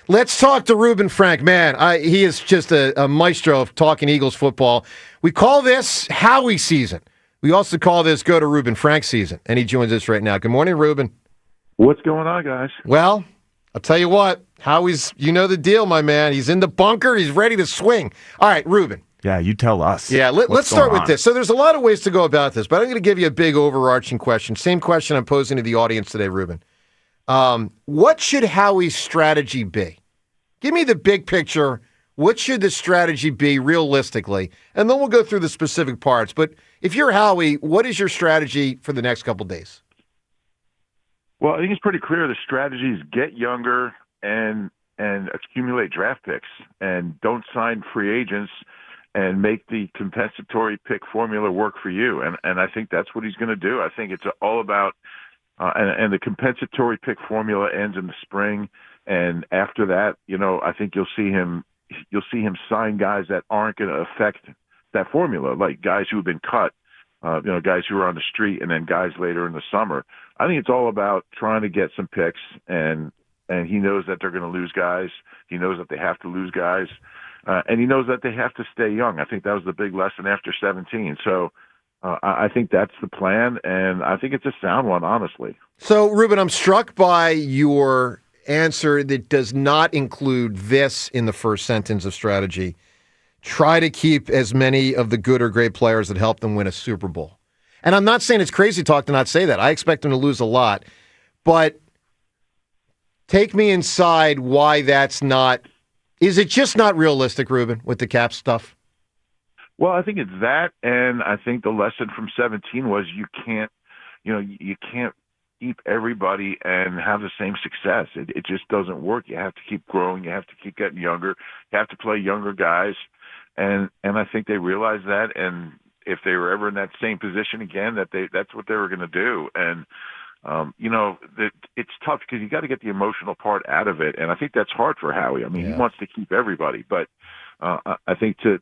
Let's talk to Reuben Frank. Man, he is just a maestro of talking Eagles football. We call this Howie season. We also call this Go to Reuben Frank season, and he joins us right now. Good morning, Reuben. What's going on, guys? Well, I'll tell you what. Howie's, you know the deal, my man. He's in the bunker. He's ready to swing. All right, Reuben. Yeah, you tell us. Yeah, let's start with this. So there's a lot of ways to go about this, but I'm going to give you a big overarching question. Same question I'm posing to the audience today, Reuben. What should Howie's strategy be? Give me the big picture. What should the strategy be realistically? And then we'll go through the specific parts. But if you're Howie, what is your strategy for the next couple of days? Well, I think it's pretty clear the strategy is get younger and accumulate draft picks and don't sign free agents and make the compensatory pick formula work for you. And I think that's what he's going to do. I think it's all about and the compensatory pick formula ends in the spring. And after that, I think you'll see him sign guys that aren't going to affect that formula, like guys who have been cut, guys who are on the street, and then guys later in the summer. I think it's all about trying to get some picks, and he knows that they're going to lose guys. He knows that they have to lose guys, and he knows that they have to stay young. I think that was the big lesson after 17. So I think that's the plan, and I think it's a sound one, honestly. So, Reuben, I'm struck by your answer that does not include this in the first sentence of strategy. Try to keep as many of the good or great players that help them win a Super Bowl. And I'm not saying it's crazy talk to not say that. I expect them to lose a lot. But take me inside why that's not. Is it just not realistic, Reuben, with the cap stuff? Well, I think it's that, and I think the lesson from 17 was you can't keep everybody and have the same success. It just doesn't work. You have to keep growing. You have to keep getting younger. You have to play younger guys. And I think they realized that. And if they were ever in that same position again, that's what they were going to do. And, it's tough because you got to get the emotional part out of it. And I think that's hard for Howie. I mean, He wants to keep everybody, but I think to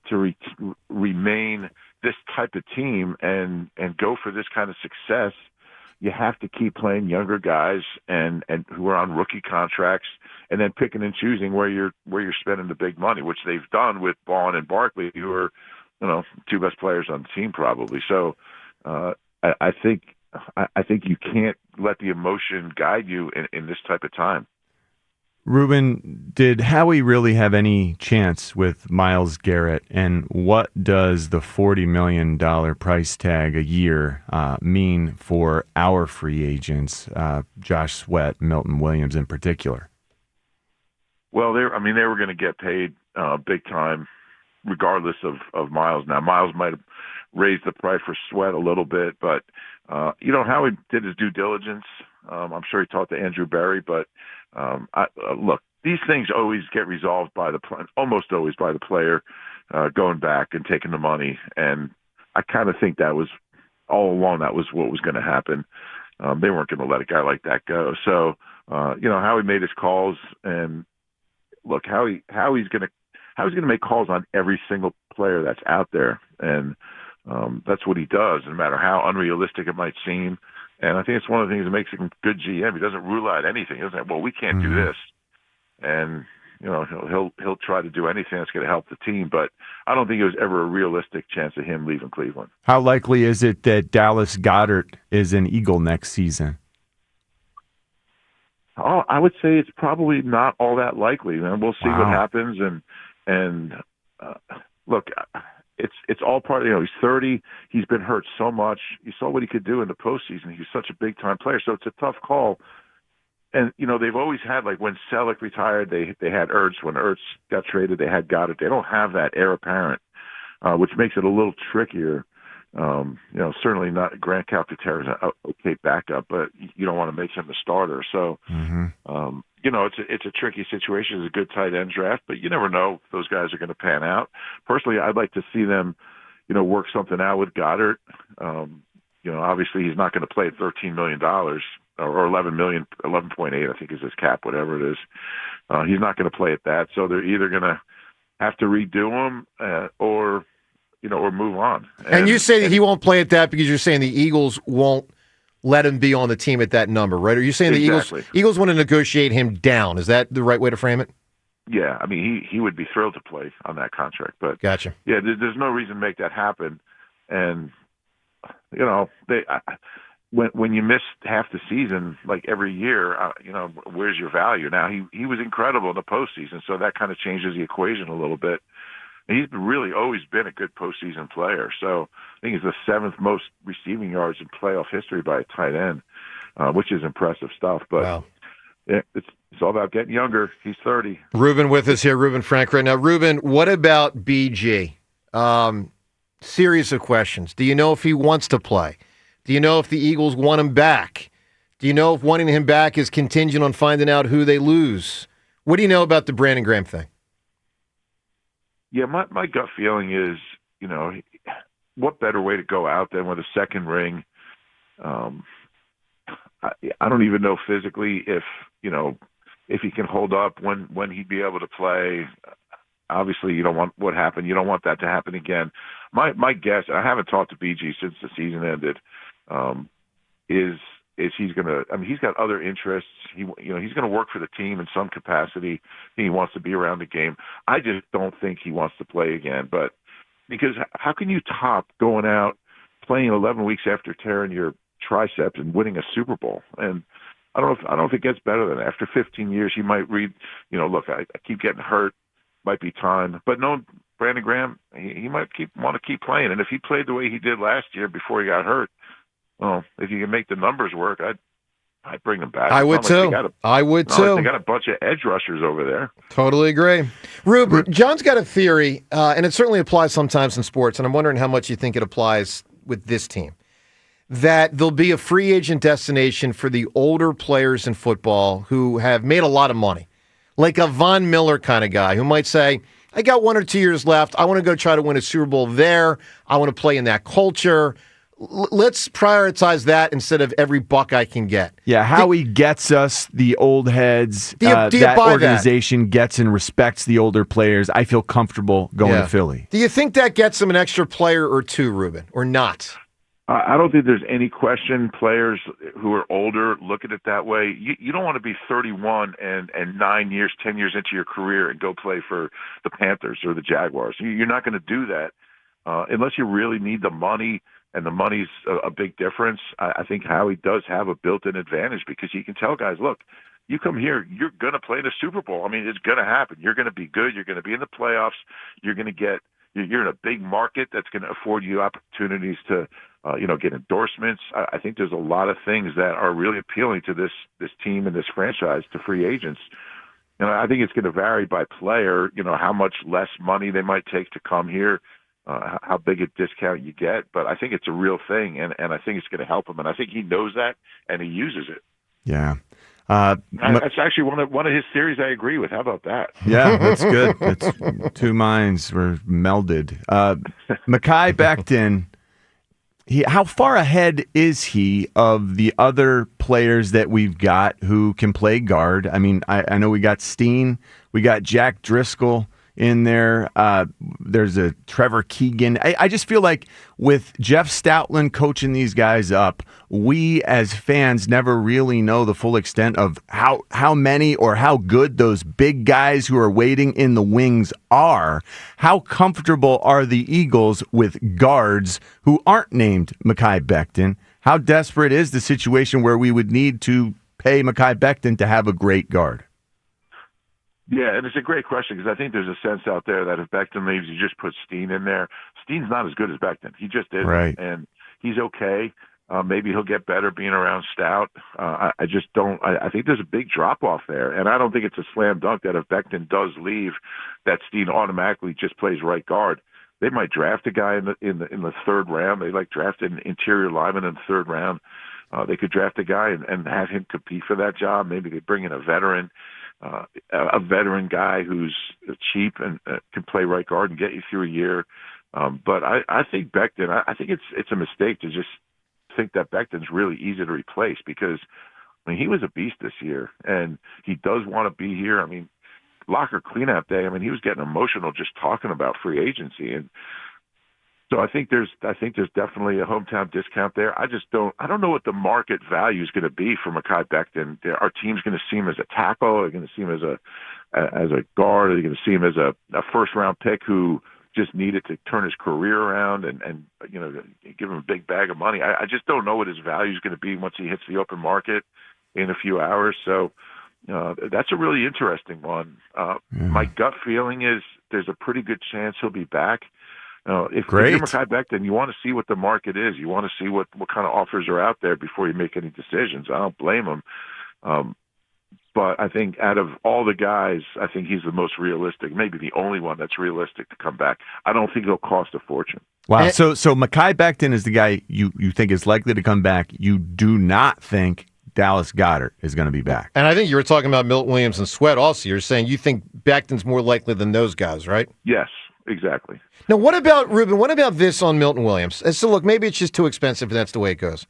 remain this type of team and go for this kind of success, you have to keep playing younger guys and who are on rookie contracts, and then picking and choosing where you're spending the big money, which they've done with Vaughn and Barkley, who are two best players on the team probably. So I think you can't let the emotion guide you in this type of time. Reuben, did Howie really have any chance with Myles Garrett, and what does the $40 million price tag a year mean for our free agents, Josh Sweat, Milton Williams in particular? Well, they were going to get paid big time regardless of Myles. Now, Myles might have raised the price for Sweat a little bit, but, Howie did his due diligence. I'm sure he talked to Andrew Berry, but look, these things always get resolved almost always by the player going back and taking the money. And I kind of think that was all along, that was what was going to happen. They weren't going to let a guy like that go. So, Howie made his calls, and look, Howie's going to make calls on every single player that's out there. And that's what he does, no matter how unrealistic it might seem. And I think it's one of the things that makes him a good GM. He doesn't rule out anything. He doesn't say, well, we can't do this. And, he'll try to do anything that's going to help the team. But I don't think it was ever a realistic chance of him leaving Cleveland. How likely is it that Dallas Goedert is an Eagle next season? Oh, I would say it's probably not all that likely. And we'll see what happens. And look, it's all part of, he's 30. He's been hurt so much. You saw what he could do in the postseason. He's such a big-time player. So it's a tough call. And, they've always had, like, when Selleck retired, they had Ertz. When Ertz got traded, they had Goddard. They don't have that heir apparent, which makes it a little trickier. Certainly not Grant Calcaterra is an okay backup, but you don't want to make him the starter. So, it's a tricky situation. It's a good tight end draft, but you never know if those guys are going to pan out. Personally, I'd like to see them, work something out with Goddard. Obviously he's not going to play at $13 million or $11 million, 11.8, I think is his cap, whatever it is. He's not going to play at that. So they're either going to have to redo him or move on. And you say that he won't play at that because you're saying the Eagles won't let him be on the team at that number, right? Are you saying the Eagles want to negotiate him down? Is that the right way to frame it? Yeah, I mean, he would be thrilled to play on that contract. But Gotcha. yeah, there's no reason to make that happen. And when you miss half the season, like every year, where's your value? Now he was incredible in the postseason, so that kind of changes the equation a little bit. And he's really always been a good postseason player. So I think he's the 7th most receiving yards in playoff history by a tight end, which is impressive stuff. But wow. Yeah, it's all about getting younger. He's 30. Reuben with us here, Reuben Frank right now. Reuben, what about BG? Series of questions. Do you know if he wants to play? Do you know if the Eagles want him back? Do you know if wanting him back is contingent on finding out who they lose? What do you know about the Brandon Graham thing? Yeah, my gut feeling is, what better way to go out than with a second ring? I don't even know physically if he can hold up when he'd be able to play. Obviously, you don't want what happened. You don't want that to happen again. My guess, and I haven't talked to BG since the season ended, is he's gonna. I mean, he's got other interests. He's gonna work for the team in some capacity. He wants to be around the game. I just don't think he wants to play again. But because how can you top going out playing 11 weeks after tearing your triceps and winning a Super Bowl? And I don't know if it gets better than that. After 15 years, he might read, look, I keep getting hurt, might be time. But no, Brandon Graham, he might want to keep playing. And if he played the way he did last year before he got hurt, well, if you can make the numbers work, I'd bring him back. I would too. I would too. They got a bunch of edge rushers over there. Totally agree. Reuben, John's got a theory, and it certainly applies sometimes in sports, and I'm wondering how much you think it applies with this team, that there'll be a free agent destination for the older players in football who have made a lot of money, like a Von Miller kind of guy who might say, I got 1 or 2 years left. I want to go try to win a Super Bowl there. I want to play in that culture. Let's prioritize that instead of every buck I can get. Yeah, Howie gets us, the old heads. Do you that buy organization gets and respects the older players. I feel comfortable going to Philly. Do you think that gets them an extra player or two, Reuben, or not? I don't think there's any question players who are older look at it that way. You don't want to be 31 and 9 years, 10 years into your career and go play for the Panthers or the Jaguars. You're not going to do that unless you really need the money, and the money's a big difference. I think Howie does have a built-in advantage because he can tell guys, look, you come here, you're going to play in a Super Bowl. I mean, it's going to happen. You're going to be good. You're going to be in the playoffs. You're in a big market that's going to afford you opportunities to get endorsements. I think there's a lot of things that are really appealing to this team and this franchise to free agents. And I think it's going to vary by player, how much less money they might take to come here, how big a discount you get. But I think it's a real thing, and I think it's going to help him. And I think he knows that, and he uses it. Yeah. That's actually one of his theories I agree with. How about that? Yeah, that's good. That's two minds were melded. Mekhi Becton, how far ahead is he of the other players that we've got who can play guard? I mean, I know we got Steen, we got Jack Driscoll in there. There's a Trevor Keegan. I just feel like with Jeff Stoutland coaching these guys up, we as fans never really know the full extent of how many or how good those big guys who are waiting in the wings are. How comfortable are the Eagles with guards who aren't named Mekhi Becton? How desperate is the situation where we would need to pay Mekhi Becton to have a great guard? Yeah, and it's a great question because I think there's a sense out there that if Becton leaves, you just put Steen in there. Steen's not as good as Becton. He just isn't. Right. And he's okay. Maybe he'll get better being around Stout. I just don't. I think there's a big drop-off there. And I don't think it's a slam dunk that if Becton does leave, that Steen automatically just plays right guard. They might draft a guy in the third round. They draft an interior lineman in the third round. They could draft a guy and have him compete for that job. Maybe they bring in a veteran guy who's cheap and can play right guard and get you through a year. But I think Becton, I think it's a mistake to just think that Becton's really easy to replace because, I mean, he was a beast this year, and he does want to be here. I mean, locker cleanup day, I mean, he was getting emotional just talking about free agency. And so I think there's definitely a hometown discount there. I don't know what the market value is going to be for Mekhi Becton. Our team's going to see him as a tackle. They're going to see him as as a guard? Are they going to see him as a first-round pick who just needed to turn his career around and give him a big bag of money? I just don't know what his value is going to be once he hits the open market in a few hours. So that's a really interesting one. My gut feeling is there's a pretty good chance he'll be back. If you're Mekhi Becton, you want to see what the market is. You want to see what kind of offers are out there before you make any decisions. I don't blame him. But I think out of all the guys, I think he's the most realistic, maybe the only one that's realistic to come back. I don't think he'll cost a fortune. Wow. So Mekhi Becton is the guy you think is likely to come back. You do not think Dallas Goedert is going to be back. And I think you were talking about Milton Williams and Sweat also. You're saying you think Becton's more likely than those guys, right? Yes, exactly. Now, what about, Reuben, what about this on Milton Williams? So, look, maybe it's just too expensive and that's the way it goes.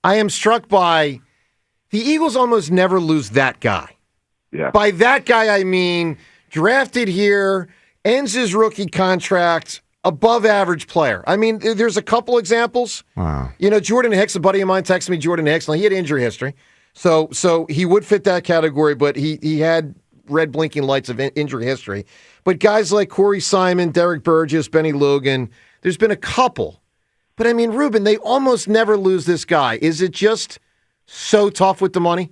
I am struck by the Eagles almost never lose that guy. Yeah. By that guy, I mean drafted here, ends his rookie contract, above average player. I mean, there's a couple examples. Wow. Jordan Hicks, a buddy of mine texted me Jordan Hicks. Now, he had injury history, so he would fit that category, but he had red blinking lights of injury history. But guys like Corey Simon, Derek Burgess, Benny Logan, there's been a couple. But, I mean, Reuben, they almost never lose this guy. Is it just so tough with the money?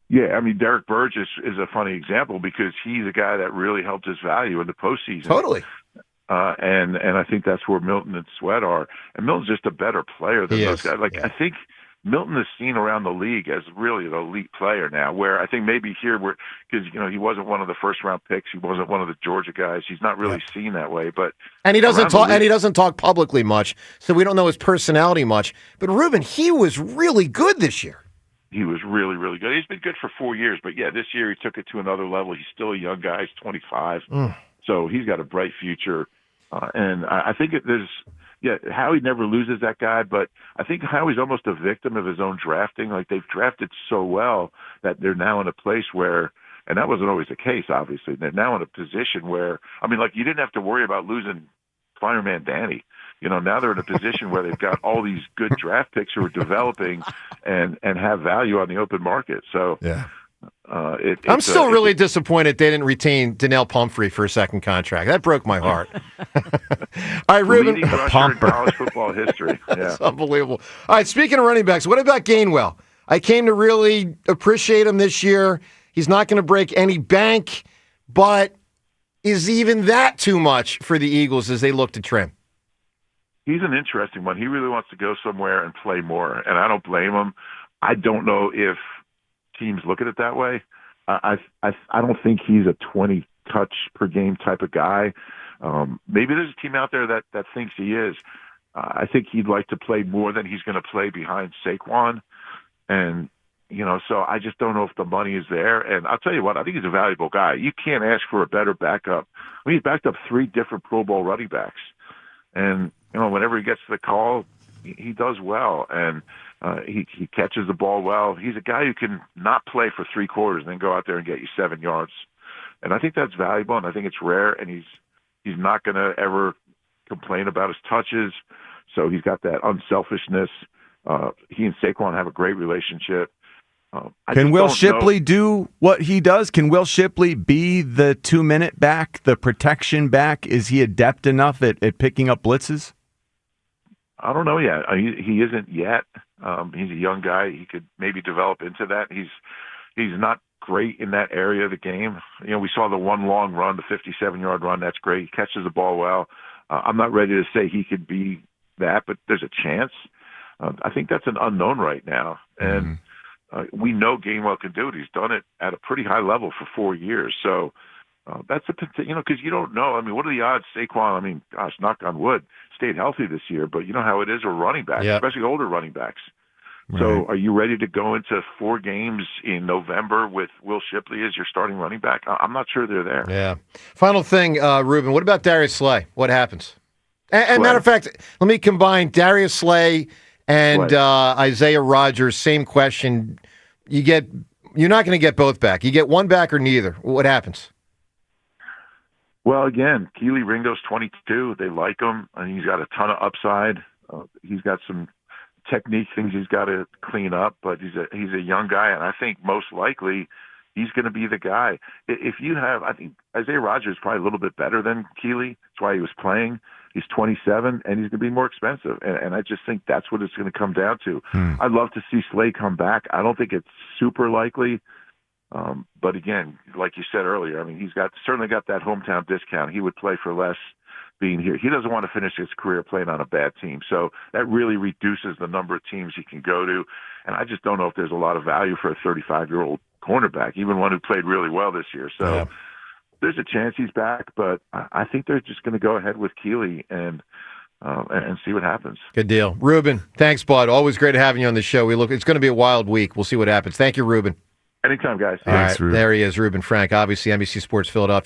Yeah, I mean, Derek Burgess is a funny example because he's a guy that really helped his value in the postseason. Totally. And I think that's where Milton and Sweat are. And Milton's just a better player than those guys. I think Milton is seen around the league as really an elite player now, where I think maybe here, because he wasn't one of the first-round picks, he wasn't one of the Georgia guys. He's not really seen that way. And he doesn't talk publicly much, so we don't know his personality much. But Reuben, he was really good this year. He was really, really good. He's been good for 4 years, but this year he took it to another level. He's still a young guy. He's 25. So he's got a bright future. And I think Howie never loses that guy, but I think Howie's almost a victim of his own drafting. Like, they've drafted so well that they're now in a place where, and that wasn't always the case, obviously, they're now in a position where, you didn't have to worry about losing Fireman Danny. Now they're in a position where they've got all these good draft picks who are developing and have value on the open market. So I'm still really disappointed they didn't retain Donnell Pumphrey for a second contract. That broke my heart. All right, Reuben. Leading rusher in college football history. Yeah. It's unbelievable. All right, speaking of running backs, what about Gainwell? I came to really appreciate him this year. He's not going to break any bank, but is even that too much for the Eagles as they look to trim? He's an interesting one. He really wants to go somewhere and play more, and I don't blame him. I don't know if teams look at it that way. I don't think he's a 20 touch per game type of guy. Maybe there's a team out there that thinks he is. I think he'd like to play more than he's going to play behind Saquon, and so I just don't know if the money is there. And I'll tell you what, I think he's a valuable guy. You can't ask for a better backup. He's backed up 3 different Pro Bowl running backs, and whenever he gets the call, he does well, and he catches the ball well. He's a guy who can not play for 3 quarters and then go out there and get you 7 yards. And I think that's valuable, and I think it's rare, and he's not going to ever complain about his touches. So he's got that unselfishness. He and Saquon have a great relationship. Can Will Shipley do what he does? Can Will Shipley be the 2-minute back, the protection back? Is he adept enough at picking up blitzes? I don't know yet. He isn't yet. He's a young guy. He could maybe develop into that. He's not great in that area of the game. We saw the one long run, the 57-yard run. That's great. He catches the ball well. I'm not ready to say he could be that, but there's a chance. I think that's an unknown right now. And we know Gainwell can do it. He's done it at a pretty high level for 4 years. So that's because you don't know. What are the odds Saquon, knock on wood, stayed healthy this year, but you know how it is with running backs, especially older running backs. Right. So are you ready to go into 4 games in November with Will Shipley as your starting running back? I'm not sure they're there. Yeah. Final thing, Reuben, what about Darius Slay? What happens? And matter of fact, let me combine Darius Slay and Isaiah Rodgers. Same question. You're not going to get both back. You get one back or neither. What happens? Well, again, Keely Ringo's 22. They like him, and he's got a ton of upside. He's got some technique things he's got to clean up, but he's a young guy, and I think most likely he's going to be the guy. If you have, I think Isaiah Rodgers is probably a little bit better than Keeley. That's why he was playing. He's 27, and he's going to be more expensive. And I just think that's what it's going to come down to. I'd love to see Slay come back. I don't think it's super likely. But again, like you said earlier, I mean, he's certainly got that hometown discount. He would play for less being here. He doesn't want to finish his career playing on a bad team. So that really reduces the number of teams he can go to. And I just don't know if there's a lot of value for a 35-year-old cornerback, even one who played really well this year. So there's a chance he's back, but I think they're just going to go ahead with Keeley and see what happens. Good deal. Reuben, thanks, bud. Always great having you on the show. It's going to be a wild week. We'll see what happens. Thank you, Reuben. Anytime, guys. All right, there he is, Reuben Frank, obviously NBC Sports Philadelphia.